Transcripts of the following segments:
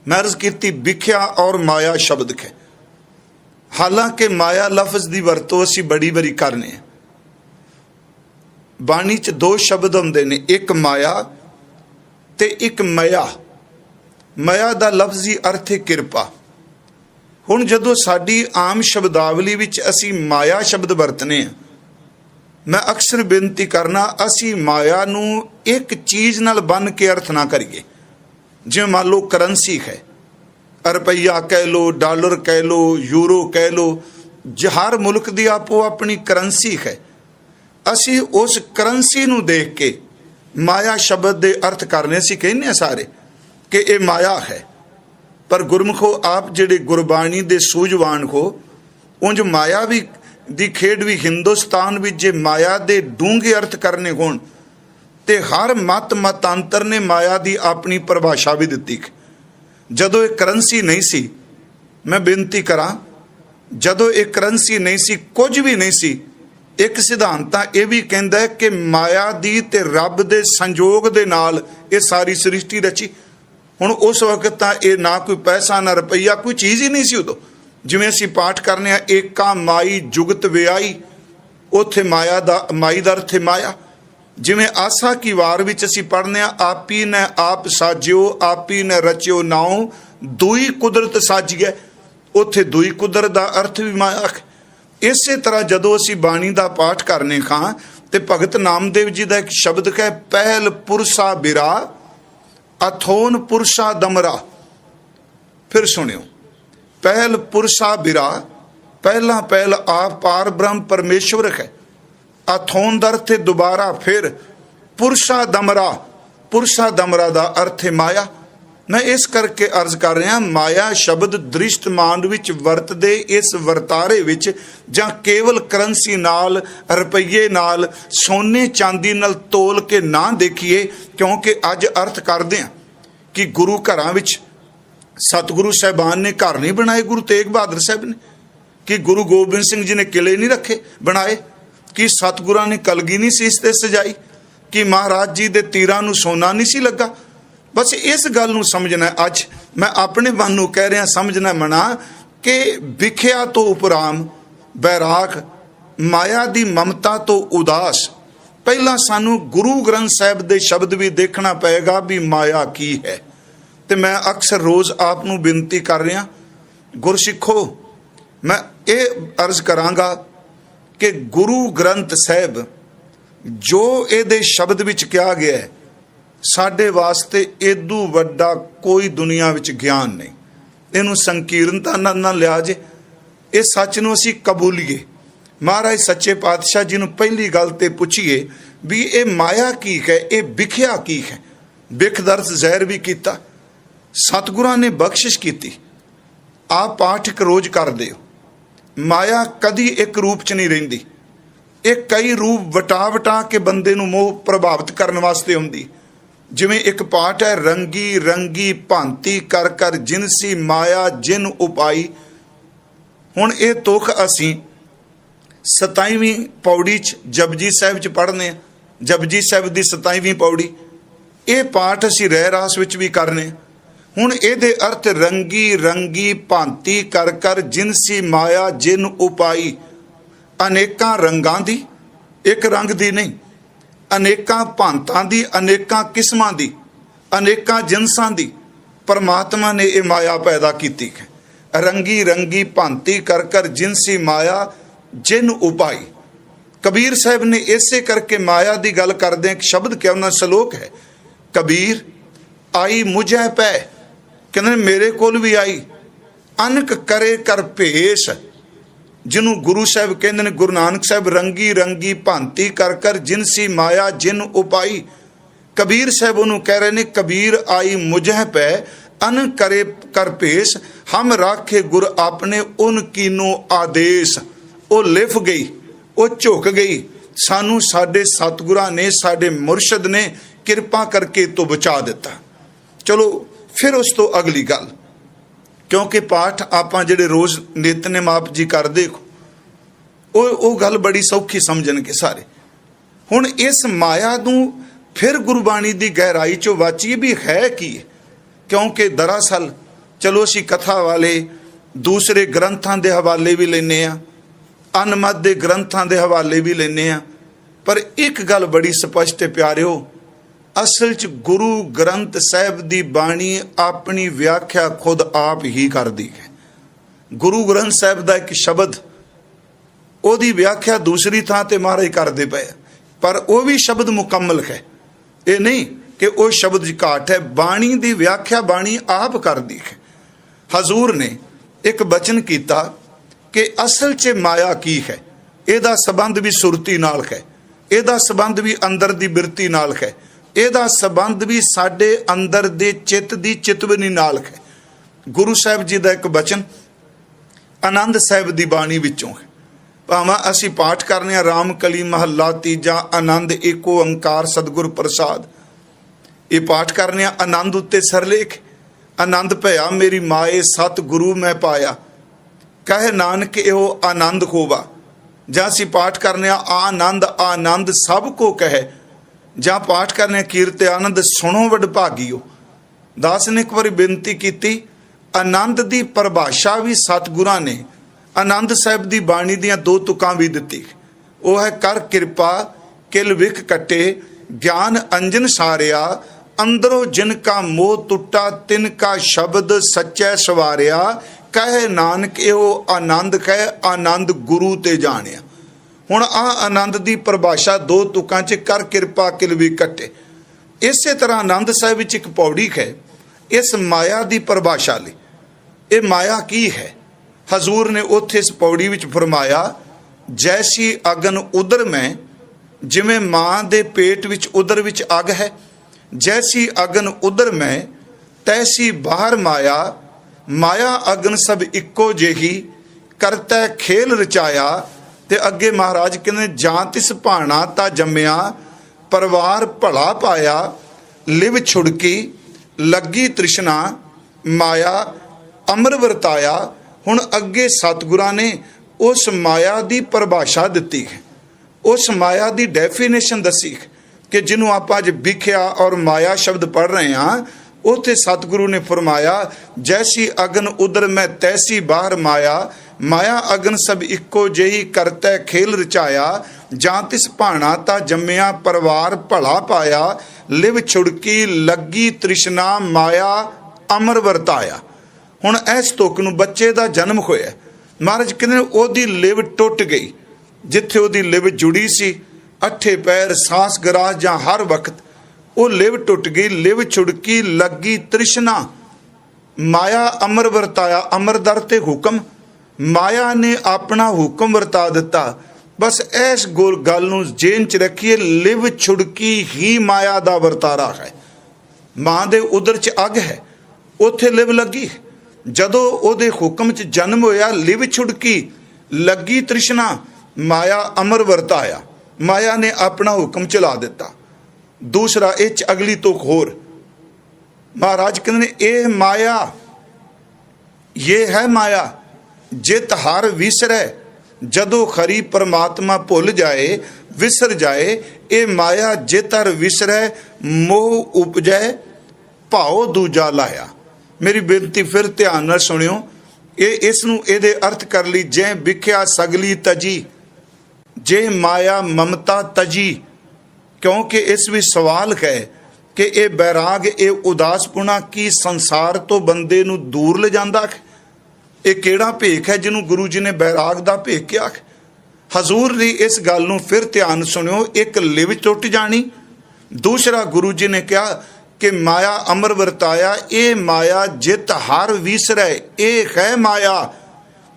मैं अर्ज की विख्या और माया शब्द है। हालांकि माया लफ्ज की वरतों असी बड़ी बड़ी करने, बाणी च दो शब्द आउंदे ने, एक माया ते एक मया। मया दा लफ्जी अर्थ है किरपा। हुण जदों साडी आम शब्दावली विच असी माया शब्द वरतने, मैं अक्सर बेनती करना असी माया नूं एक चीज़ नाल बन के अर्थ ना करिए। जिवें मान लो करंसी है, रुपया कह लो, डॉलर कह लो, यूरो कह लो, हर मुल्क की आपो अपनी करंसी है। असी उस करंसी नूं देख के माया शब्द के अर्थ करने असी कहने सारे कि ये माया है। पर गुरमुखो आप जिहड़े गुरबाणी दे सूझवान हो, उंज माया भी दी खेड भी हिंदुस्तान विच जे माया दे डूंघे अर्थ करने होण ते हर मत मतांतर ने माया दी अपनी परिभाषा भी दिती। जदों एक करंसी नहीं सी, मैं बेनती करा, जदों एक करंसी नहीं सी, कुछ भी नहीं सी, एक सिद्धांत यह भी कहता है कि माया दी ते रब दे संजोग दे नाल ये सारी सृष्टि रची। हुण उस वक्त तां ये ना कोई पैसा ना रुपया, कोई चीज़ ही नहीं सी उदों। जिवें असीं पाठ करने एका माई जुगत व्याई, उत्थे माया दा माई दा अर्थ है माया। जिवें आसा की वार विच असीं पढ़ने आपी ने आप साजियो, आपी ने रचियो नाओ, दुई कुदरत साजिए, उत्थे दुई कुदरत दा अर्थ भी माया है। इसे तरह जदों असीं बाणी दा पाठ करने खां ते भगत नामदेव जी दा एक शब्द है, पहल पुरसा बिरा अथोन पुरसा दमरा। फिर सुनियो, पहल पुरसा बिरा, पहला पहल आप पार ब्रह्म परमेश्वर है। अथोन दा अर्थ दोबारा, फिर पुरसा दमरा, पुरसा दमरा दा अर्थ है माया। मैं इस करके अर्ज कर रहा, माया शब्द दृष्टमान विच वरतदे इस वरतारे विच जां केवल करंसी नाल, रुपये नाल, सोने चांदी नाल तोल के ना देखिए, क्योंकि अज अर्थ करदे हैं कि गुरु घरां विच सतगुरु साहबान ने घर नहीं बनाए, गुरु तेग बहादुर साहब ने, कि गुरु गोबिंद सिंह जी ने किले नहीं रखे बनाए, कि सतगुरां ने कलगी नहीं सी इसते सजाई, कि महाराज जी दे तीरां नूं सोना नहीं सी लगा। बस इस गल नूं समझना। अज मैं अपने मन नूं कह रहा, समझना मना कि विख्या तो उपराम, बैराग, माया दी ममता तो उदास, पहला सानू गुरु ग्रंथ साहब दे शब्द भी देखना पएगा भी माया की है। तो मैं अक्सर रोज़ आप नूं बेनती कर रहा, गुरसिखो, मैं ये अर्ज करांगा कि गुरु ग्रंथ साहब जो ये शब्द विच कहा गया है, साडे वास्ते इदू वड्डा कोई दुनिया विच ज्ञान नहीं। इनू संकीर्णता ना लिया जे, इस सच नूं असीं कबूलीए। महाराज सच्चे पातशाह जी नूं पहली गल ते पुछीए भी ये माया की है, ये विख्या की है। विख दर्द जहर भी किया, सतगुरां ने बख्शिश की। आप पाठ एक रोज करदे हो, माया कदी एक रूप च नहीं रहिंदी, ये कई रूप वटा वटा के बंदे नूं मोह प्रभावित करने वास्ते आउंदी। जिवें एक पाठ है, रंगी रंगी भांति कर कर जिनसी माया जिन उपाई। हुण ये तुख असीं 27ਵੀਂ पौड़ी च जपजी साहिब च पढ़ने, जपजी साहिब की 27ਵੀਂ पौड़ी, ये पाठ असीं रह रास विच भी करने। हुण इहदे अर्थ रंगी रंगी भांति कर कर जिनसी माया जिन उपाई। अनेकां रंगां दी, एक रंग दी नहीं, अनेकां भांतां दी, अनेकां किस्मां दी, अनेकां जिनसां दी परमात्मा ने यह माया पैदा की है। रंगी रंगी भांति कर कर जिनसी माया जिन उपाई। कबीर साहब ने इसे करके माया की गल करदे एक शब्द क्या उन्होंने सलोक है, कबीर आई मुझे पै, कहते मेरे कोल भी आई, अनक करे कर भेस। जिन्हों गुरु साहब कहते हैं, गुरु नानक साहब रंगी रंगी भांति कर कर जिनसी माया जिन उपाई। कबीर साहब उन्होंने कह रहे हैं, कबीर आई मुझे पै अन करे कर भेस, हम राखे गुर अपने उन कीनो आदेश। वो लिफ गई, वो झुक गई, सानू साडे सतगुरां ने, साडे मुरशद ने किरपा करके तो बचा दिता। चलो फिर उस तो अगली गल, क्योंकि पाठ आपां जिहड़े रोज़ नितनेम आप जी करदे वो गल बड़ी सौखी समझणगे सारे। हुण इस माया नूं फिर गुरबाणी की गहराई चो वाचिए भी है की, क्योंकि दरअसल ਚਲੋ ਅਸੀਂ ਕਥਾ ਵਾਲੇ ਦੂਸਰੇ ਗ੍ਰੰਥਾਂ ਦੇ ਹਵਾਲੇ ਵੀ ਲੈਂਦੇ ਹਾਂ, ਅਨਮਤ ਦੇ ਗ੍ਰੰਥਾਂ ਦੇ ਹਵਾਲੇ ਵੀ ਲੈਂਦੇ ਹਾਂ, ਪਰ ਇੱਕ ਗੱਲ ਬੜੀ ਸਪਸ਼ਟ ਹੈ ਪਿਆਰਿਓ, ਅਸਲ 'ਚ ਗੁਰੂ ਗ੍ਰੰਥ ਸਾਹਿਬ ਦੀ ਬਾਣੀ ਆਪਣੀ ਵਿਆਖਿਆ ਖੁਦ ਆਪ ਹੀ ਕਰਦੀ ਹੈ। ਗੁਰੂ ਗ੍ਰੰਥ ਸਾਹਿਬ ਦਾ ਇੱਕ ਸ਼ਬਦ, ਉਹਦੀ ਵਿਆਖਿਆ ਦੂਸਰੀ ਥਾਂ ਤੇ ਮਹਾਰਾਜ ਕਰਦੇ ਪਏ, ਪਰ ਉਹ ਵੀ ਸ਼ਬਦ ਮੁਕੰਮਲ ਹੈ। ਇਹ ਨਹੀਂ ਕਿ ਉਹ ਸ਼ਬਦ 'ਚ ਘਾਟ ਹੈ, ਬਾਣੀ ਦੀ ਵਿਆਖਿਆ ਬਾਣੀ ਆਪ ਕਰਦੀ ਹੈ। ਹਜ਼ੂਰ ਨੇ ਇੱਕ ਬਚਨ ਕੀਤਾ ਕਿ ਅਸਲ 'ਚ ਮਾਇਆ ਕੀ ਹੈ, ਇਹਦਾ ਸੰਬੰਧ ਵੀ ਸੁਰਤੀ ਨਾਲ ਹੈ, ਇਹਦਾ ਸੰਬੰਧ ਵੀ ਅੰਦਰ ਦੀ ਬਿਰਤੀ ਨਾਲ ਹੈ, ਇਹਦਾ ਸੰਬੰਧ ਵੀ ਸਾਡੇ ਅੰਦਰ ਦੇ ਚਿੱਤ ਦੀ ਚਿਤਵਨੀ ਨਾਲ ਹੈ। ਗੁਰੂ ਸਾਹਿਬ ਜੀ ਦਾ ਇੱਕ ਬਚਨ ਆਨੰਦ ਸਾਹਿਬ ਦੀ ਬਾਣੀ ਵਿੱਚੋਂ ਹੈ। ਭਾਵੇਂ ਅਸੀਂ ਪਾਠ ਕਰਨੇ ਆ ਰਾਮ ਕਲੀ ਮਹੱਲਾ ਤੀਜਾ, ਆਨੰਦ ਏਕ ਓੰਕਾਰ ਸਤਿਗੁਰ ਪ੍ਰਸਾਦ, ਇਹ ਪਾਠ ਕਰਨੇ ਆ। ਆਨੰਦ ਉੱਤੇ ਸਰਲੇਖ, ਆਨੰਦ ਭਇਆ ਮੇਰੀ ਮਾਏ ਸਤ ਗੁਰੂ ਮੈਂ ਪਾਇਆ, ਕਹੇ ਨਾਨਕ ਇਹੋ ਆਨੰਦ ਖੋਵਾ। ਜਾਂ ਅਸੀਂ ਪਾਠ ਕਰਨੇ ਆ ਆਨੰਦ ਆਨੰਦ ਸਭ ਕੋ ਕਹੇ, ਜਾਂ ਪਾਠ ਕਰਨੇ ਕੀਰਤ ਆਨੰਦ ਸੁਣੋ ਵਡਭਾਗੀਓ। ਦਾਸ ਨੇ ਇੱਕ ਵਾਰੀ ਬੇਨਤੀ ਕੀਤੀ, ਆਨੰਦ ਦੀ ਪਰਿਭਾਸ਼ਾ ਵੀ ਸਤਿਗੁਰਾਂ ਨੇ ਆਨੰਦ ਸਾਹਿਬ ਦੀ ਬਾਣੀ ਦੀਆਂ ਦੋ ਤੁਕਾਂ ਵੀ ਦਿੱਤੀ। ਉਹ ਹੈ ਕਰ ਕਿਰਪਾ ਕਿਲ ਵਿਖ ਕੱਟੇ, ਗਿਆਨ ਅੰਜਨ ਸਾਰਿਆ, ਅੰਦਰੋਂ ਜਿਨ ਕਾ ਮੋਹ ਟੁੱਟਾ, ਤਿਨ ਕਾ ਸ਼ਬਦ ਸੱਚੈ ਸਵਾਰਿਆ, ਕਹੇ ਨਾਨਕ ਇਹੋ ਆਨੰਦ ਕਹੇ, ਆਨੰਦ ਗੁਰੂ ਤੇ ਜਾਣਿਆ। ਹੁਣ ਆਨੰਦ ਦੀ ਪਰਿਭਾਸ਼ਾ ਦੋ ਤੁਕਾਂ 'ਚ ਕਰ ਕਿਰਪਾ ਕਿਲ ਵਿਖ ਕੱਟੇ। ਇਸੇ ਤਰ੍ਹਾਂ ਆਨੰਦ ਸਾਹਿਬ ਵਿੱਚ ਇੱਕ ਪੌੜੀ ਹੈ ਇਸ ਮਾਇਆ ਦੀ ਪਰਿਭਾਸ਼ਾ ਲਈ। ਇਹ ਮਾਇਆ ਕੀ ਹੈ? ਹਜ਼ੂਰ ਨੇ ਉੱਥੇ ਇਸ ਪੌੜੀ ਵਿੱਚ ਫਰਮਾਇਆ, ਜੈਸੀ ਅਗਨ ਉਦਰ ਮੈਂ, ਜਿਵੇਂ ਮਾਂ ਦੇ ਪੇਟ ਵਿੱਚ ਉਦਰ ਵਿੱਚ ਅੱਗ ਹੈ, ਜੈਸੀ ਅਗਨ ਉਦਰ ਮੈਂ ਤੈਸੀ ਬਾਹਰ ਮਾਇਆ, ਮਾਇਆ ਅਗਨ ਸਭ ਇੱਕੋ ਜਿਹੀ, ਕਰਤੈ ਖੇਲ ਰਚਾਇਆ। ਤੇ ਅੱਗੇ ਮਹਾਰਾਜ ਕਹਿੰਦੇ, ਜਾਂ ਤਿਸ ਭਾਣਾ ਤਾਂ ਜੰਮਿਆ, ਪਰਿਵਾਰ ਭਲਾ ਪਾਇਆ, ਲਿਵ ਛੁੜਕੀ ਲੱਗੀ ਤ੍ਰਿਸ਼ਨਾ, ਮਾਇਆ ਅਮਰ ਵਰਤਾਇਆ। ਹੁਣ ਅੱਗੇ ਸਤਿਗੁਰਾਂ ਨੇ ਉਸ ਮਾਇਆ ਦੀ ਪਰਿਭਾਸ਼ਾ ਦਿੱਤੀ ਹੈ, ਉਸ ਮਾਇਆ ਦੀ ਡੈਫੀਨੇਸ਼ਨ ਦੱਸੀ ਕਿ ਜਿਹਨੂੰ ਆਪਾਂ ਅੱਜ ਵਿਖਿਆ ਔਰ ਮਾਇਆ ਸ਼ਬਦ ਪੜ੍ਹ ਰਹੇ ਹਾਂ, ਉੱਥੇ ਸਤਿਗੁਰੂ ਨੇ ਫਰਮਾਇਆ, ਜੈਸੀ ਅਗਨ ਉਦਰ ਮੈਂ ਤੈਸੀ ਬਾਹਰ ਮਾਇਆ, ਮਾਇਆ ਅਗਨ ਸਭ ਇੱਕੋ ਜਿਹੀ, ਕਰਤੈ ਖੇਲ ਰਚਾਇਆ, ਜਾਂ ਤਿਸ ਭਾਣਾ ਤਾਂ ਜੰਮਿਆ, ਪਰਿਵਾਰ ਭਲਾ ਪਾਇਆ, ਲਿਵ ਛੁੜਕੀ ਲੱਗੀ ਤ੍ਰਿਸ਼ਨਾ, ਮਾਇਆ ਅਮਰ ਵਰਤਾਇਆ। ਹੁਣ ਇਸ ਤੁਕ ਨੂੰ ਬੱਚੇ ਦਾ ਜਨਮ ਹੋਇਆ, ਮਹਾਰਾਜ ਕਹਿੰਦੇ ਨੇ ਉਹਦੀ ਲਿਵ ਟੁੱਟ ਗਈ, ਜਿੱਥੇ ਉਹਦੀ ਲਿਵ ਜੁੜੀ ਸੀ, ਅੱਠੇ ਪੈਰ ਸਾਸ ਗਰਾਸ ਜਾਂ ਹਰ ਵਕਤ ਉਹ ਲਿਵ ਟੁੱਟ ਗਈ, ਲਿਵ ਛੁੜਕੀ ਲੱਗੀ ਤ੍ਰਿਸ਼ਨਾ, ਮਾਇਆ ਅਮਰ ਵਰਤਾਇਆ। ਅਮਰ ਦਰ ਤੇ ਹੁਕਮ, ਮਾਇਆ ਨੇ ਆਪਣਾ ਹੁਕਮ ਵਰਤਾ ਦਿੱਤਾ। ਬਸ ਇਸ ਗੱਲ ਨੂੰ ਜੇਨ ਚ ਰੱਖੀਏ, ਲਿਵ ਛੁੜਕੀ ਹੀ ਮਾਇਆ ਦਾ ਵਰਤਾਰਾ ਹੈ। ਮਾਂ ਦੇ ਉਦਰ ਚ ਅੱਗ ਹੈ, ਉੱਥੇ ਲਿਵ ਲੱਗੀ। ਜਦੋਂ ਉਹਦੇ ਹੁਕਮ ਚ ਜਨਮ ਹੋਇਆ, ਲਿਵ ਛੁੜਕੀ ਲੱਗੀ ਤ੍ਰਿਸ਼ਨਾ, ਮਾਇਆ ਅਮਰ ਵਰਤਾਇਆ। ਮਾਇਆ ਨੇ ਆਪਣਾ ਹੁਕਮ ਚਲਾ ਦਿੱਤਾ। ਦੂਸਰਾ ਇਹ ਚ ਅਗਲੀ ਤੁਕ ਹੋਰ, ਮਹਾਰਾਜ ਕਹਿੰਦੇ ਨੇ, ਇਹ ਮਾਇਆ, ਇਹ ਹੈ ਮਾਇਆ ਜਿਤ ਹਰ ਵਿਸਰੈ, ਜਦੋਂ ਖਰੀ ਪਰਮਾਤਮਾ ਭੁੱਲ ਜਾਏ ਵਿਸਰ ਜਾਏ। ਇਹ ਮਾਇਆ ਜਿਤ ਹਰ ਵਿਸਰੈ, ਮੋਹ ਉਪਜੈ ਭਾਉ ਦੂਜਾ ਲਾਇਆ। ਮੇਰੀ ਬੇਨਤੀ ਫਿਰ ਧਿਆਨ ਨਾਲ ਸੁਣਿਓ, ਇਸ ਨੂੰ ਇਹਦੇ ਅਰਥ ਕਰ ਲਈ, ਜੇ ਵਿਖਿਆ ਸਗਲੀ ਤਜੀ, ਜੇ ਮਾਇਆ ਮਮਤਾ ਤਜੀ। ਕਿਉਂਕਿ ਇਸ ਵਿੱਚ ਸਵਾਲ ਹੈ ਕਿ ਇਹ ਬੈਰਾਗ, ਇਹ ਉਦਾਸਪੁਣਾ ਕੀ ਸੰਸਾਰ ਤੋਂ ਬੰਦੇ ਨੂੰ ਦੂਰ ਲੈ ਜਾਂਦਾ ਹੈ? ਇਹ ਕਿਹੜਾ ਭੇਖ ਹੈ ਜਿਹਨੂੰ ਗੁਰੂ ਜੀ ਨੇ ਬੈਰਾਗ ਦਾ ਭੇਖ ਕਿਹਾ? ਹਜ਼ੂਰ ਦੀ ਇਸ ਗੱਲ ਨੂੰ ਫਿਰ ਧਿਆਨ ਸੁਣਿਓ, ਇੱਕ ਲਿਵ ਟੁੱਟ ਜਾਣੀ। ਦੂਸਰਾ ਗੁਰੂ ਜੀ ਨੇ ਕਿਹਾ ਕਿ ਮਾਇਆ ਅਮਰ ਵਰਤਾਇਆ। ਇਹ ਮਾਇਆ ਜਿਤ ਹਰ ਵਿਸਰੈ, ਇਹ ਹੈ ਮਾਇਆ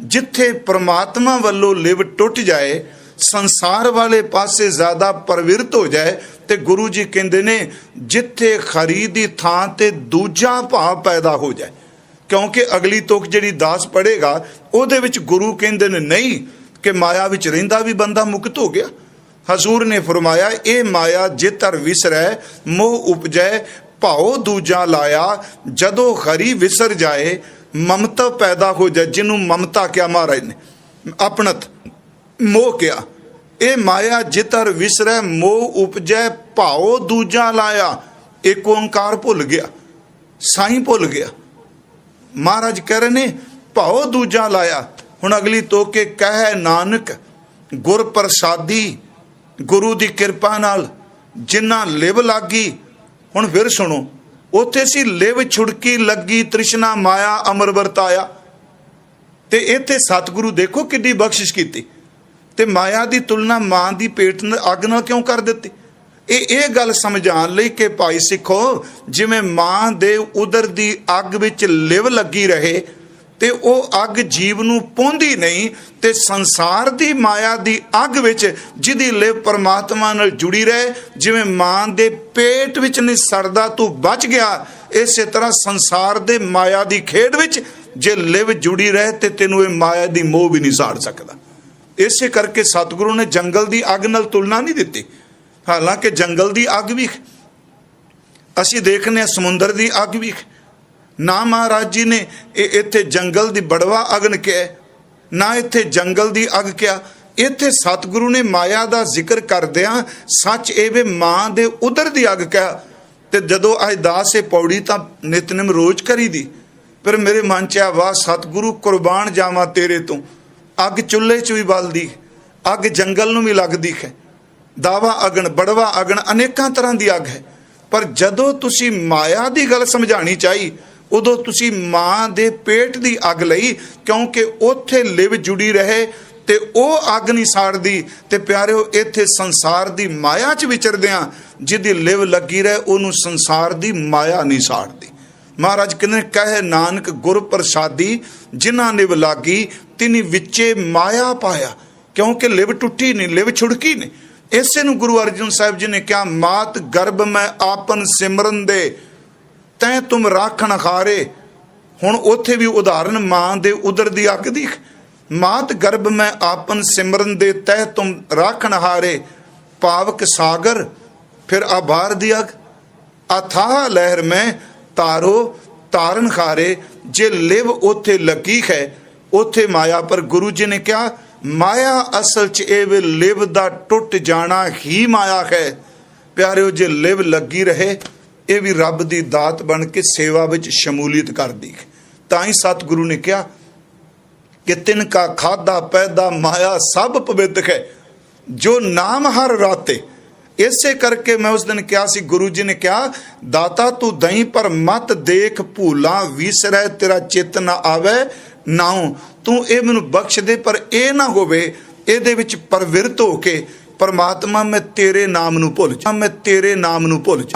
ਜਿੱਥੇ ਪ੍ਰਮਾਤਮਾ ਵੱਲੋਂ ਲਿਵ ਟੁੱਟ ਜਾਏ, ਸੰਸਾਰ ਵਾਲੇ ਪਾਸੇ ਜ਼ਿਆਦਾ ਪ੍ਰਵਿਰਤ ਹੋ ਜਾਏ, ਤੇ ਗੁਰੂ ਜੀ ਕਹਿੰਦੇ ਨੇ ਜਿੱਥੇ ਖਰੀ ਦੀ ਥਾਂ ਤੇ ਦੂਜਾ ਭਾਵ ਪੈਦਾ ਹੋ ਜਾਏ। ਕਿਉਂਕਿ ਅਗਲੀ ਤੁਕ ਜਿਹੜੀ ਦਾਸ ਪੜ੍ਹੇਗਾ ਉਹਦੇ ਵਿੱਚ ਗੁਰੂ ਕਹਿੰਦੇ ਨੇ ਨਹੀਂ ਕਿ ਮਾਇਆ ਵਿੱਚ ਰਹਿੰਦਾ ਵੀ ਬੰਦਾ ਮੁਕਤ ਹੋ ਗਿਆ। ਹਜ਼ੂਰ ਨੇ ਫਰਮਾਇਆ, ਇਹ ਮਾਇਆ ਜਿਤ ਹਰ ਵਿਸਰੈ, ਮੋਹ ਉਪਜੈ ਭਾਉ ਦੂਜਾ ਲਾਇਆ। ਜਦੋਂ ਖਰੀ ਵਿਸਰ ਜਾਏ, ਮਮਤਾ ਪੈਦਾ ਹੋ ਜਾਏ, ਜਿਹਨੂੰ ਮਮਤਾ ਕਿਹਾ ਮਹਾਰਾਜ ਨੇ, ਆਪਣਤ ਮੋਹ ਕਿਹਾ। ਇਹ ਮਾਇਆ ਜਿਤ ਹਰ ਵਿਸਰੈ, ਮੋਹ ਉਪਜੈ ਭਾਉ ਦੂਜਾ ਲਾਇਆ। ਇੱਕ ਓੰਕਾਰ ਭੁੱਲ ਗਿਆ, ਸਾਈਂ ਭੁੱਲ ਗਿਆ। महाराज कह रहे ने भाव दूजा लाया। हुण अगली तोके कह नानक गुर प्रसादी, गुरु की किरपा नाल जिन्ना लिव लागी। हुण फिर सुनो, उत्थे सी लिव छुड़की लगी तृष्णा माया अमर वरताया। ते इत्थे सतगुरु देखो किड्डी बख्शिश कीती ते माया की तुलना मां की पेट अग नाल क्यों कर दित्ती। ये गल समझाण लई कि भाई सिखो, जिवें मां दे उदर दी अग विच लिव लगी रहे ते ओ अग जीव नूं पहुंदी नहीं, ते संसार दी माया दी अग विच जिहदी लिव परमात्मा नाल जुड़ी रहे, जिवें मां दे पेट विच नहीं सड़दा तू बच गया, इसे तरह संसार दे माया दी खेड विच जे लिव जुड़ी रहे ते तैनूं इह माया दी मोह भी नहीं साड़ सकदा। इसे करके सतगुरु ने जंगल दी अग नाल तुलना नहीं दित्ती। हालांकि जंगल दी अग भी असीं देखने समुंदर दी अग भी ना महाराज जी ने इत्थे जंगल दी बड़वा अगन कहा, ना इत्थे जंगल दी अग कहा। इत्थे सतगुरु ने माया दा जिक्र करदियां सच एवे मां दे उधर दी अग कहा। ते जदों अरदास पौड़ी तां नितनेम रोज करी दी, फिर मेरे मन च आ वाह सतगुरु कुर्बान जावां तेरे तो। अग चुल्हे च भी बलदी, अग जंगल नूं भी लगदी है, दावा अगन बड़वा अगन अनेकां तरह की अग है। पर जदों तुसी माया की गल समझानी चाहिए उदों तुसी मां दे पेट की अग लई, क्योंकि उत्थे लिव जुड़ी रहे ते ओ अग नहीं साड़दी। ते प्यारिओ इत्थे संसार की माया च विचरदियां जिहदी लिव लगी रहे उहनूं संसार की माया नहीं साड़दी। महाराज कहने कहे नानक गुर प्रसादी जिन्हां लिव लागी तिनी विचे माया पाया, क्योंकि लिव टुटी नहीं, लिव छुड़की नहीं। इसे नूं गुरु अर्जन साहिब जी ने कहा मात गर्भ में आपन सिमरन दे तैं तुम राखण हारे। हुण उत्थे भी उदाहरण मां दे उदर दी अग दी, मात गर्भ में आपन सिमरन दे तै तुम राखण हारे। पावक सागर फिर आभार दी अग, अथाह लहर में तारो तारन हारे। जे लिव उत्थे लगी है उत्थे माया, पर गुरु जी ने कहा माया असल च एवे लिव दा टुट जाना ही माया है। प्यारिओ जे लिव लगी रहे ये भी रब दी दात बन के सेवा विच शमूलीयत कर दी। ताई सतगुरु ने कहा कि तिनका खादा पैदा माया सब पवित्र है जो नाम हर राते। इसे करके मैं उस दिन क्या सी, गुरु जी ने कहा दाता तू दई पर मत देख भूला विसरै तेरा चित ना आवे नाउ। तू ये मैनू बख्श दे पर यह ना होवे इहदे विच प्रवृत्त हो के परमात्मा मैं तेरे नाम नू भुल जा, मैं तेरे नाम नू भुल जा।